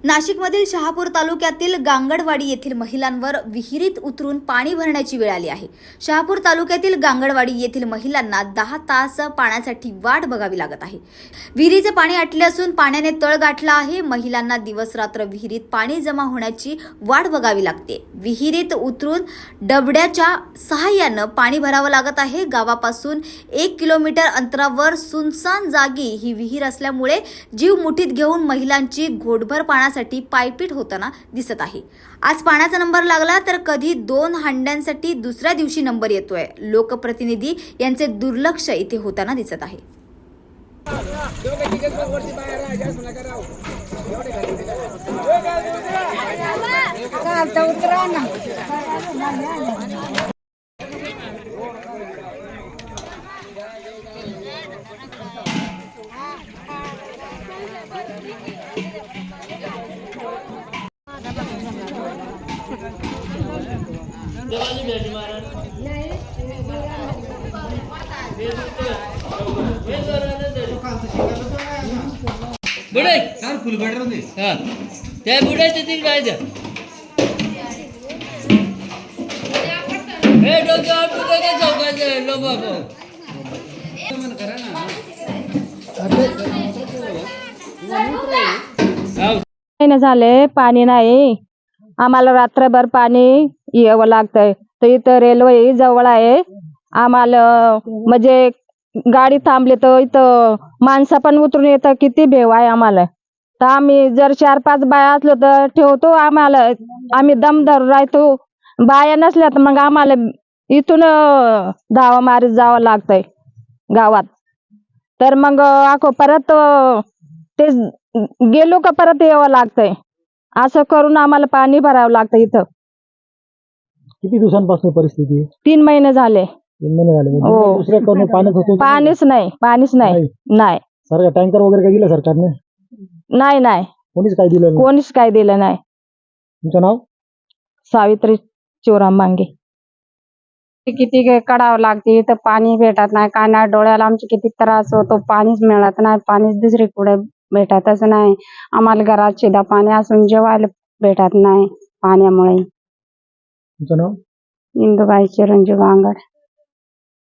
नाशिकमधील शहापूर तालुक्यातील गांगडवाडी येथील महिलांवर विहिरीत उतरून पाणी भरण्याची वेळ आली आहे। शहापूर तालुक्यातील गांगडवाडी येथील महिलांना 10 तास पाण्यासाठी वाट बघावी लागत आहे। विहिरीचे पाणी आटले असून पाण्याने तळ गाठला आहे। महिलांना दिवस रात्र विहिरीत पाणी जमा होण्याची वाट बघावी लागते। विहिरीत उतरून डबड्याच्या सहाय्याने पाणी भरावं लागत आहे। गावापासून 1 किलोमीटर अंतरावर सुनसान जागी ही विहीर असल्यामुळे जीव मुठीत घेऊन महिलांची घोटभर पाण्यासाठी पायपीट होताना दिसत आहे। आज पाण्याचा नंबर लागला तर कधी 2 हांड्यांसाठी दुसऱ्या दिवशी नंबर येतोय। लोकप्रतिनिधी यांचे दुर्लक्ष इथे होताना दिसत आहे। बुडे काल फुल बेटर होते हां त्या बुडाचे तिकडे आहे त्या हे डोक्या आपल्या चौकाचे लो बाबा मन करा ना झाले पाणी नाही आम्हाला रात्रभर पाणी यावं लागतंय। तर इथं रेल्वे जवळ आहे आम्हाला म्हणजे गाडी थांबली तर इथं माणसं पण उतरून येतं किती भेव आहे आम्हाला। तर आम्ही जर 4-5 बाया असलो तर ठेवतो आम्हाला आम्ही दम धरून राहतो। बाया नसल्या तर मग आम्हाला इथून धावा मारीत जावं लागतंय गावात। तर मग आखो परत ते गेलो का परत यावं लागतंय। असं करून आम्हाला पाणी भरावं लागतं इथं। किती दिवसांपासून परिस्थिती आहे? 3 महिने झाले। 3 महिने झाले म्हणजे हो। दुसऱ्या कोणी पाण्यात होतो पाणीच नाही नाही सरकार टँकर वगैरे काय दिलं सरकारने? नाही कोणीच काय दिलं नाही? कोणीच काय दिलं नाही। तुमचं नाव? सावित्री शिवराम मांगे। किती कडावं लागते इथं पाणी भेटत नाही। काना डोळ्याला आमचे किती त्रास होतो। पाणीच मिळत नाही। पाणीच दुसरी कुठे भेटतच नाही। आम्हाला घरात शिदा पाणी असून जेवायला भेटत नाही पाण्यामुळे। तुमचं नाव? इंदुबाई चिरंजीव गांगड।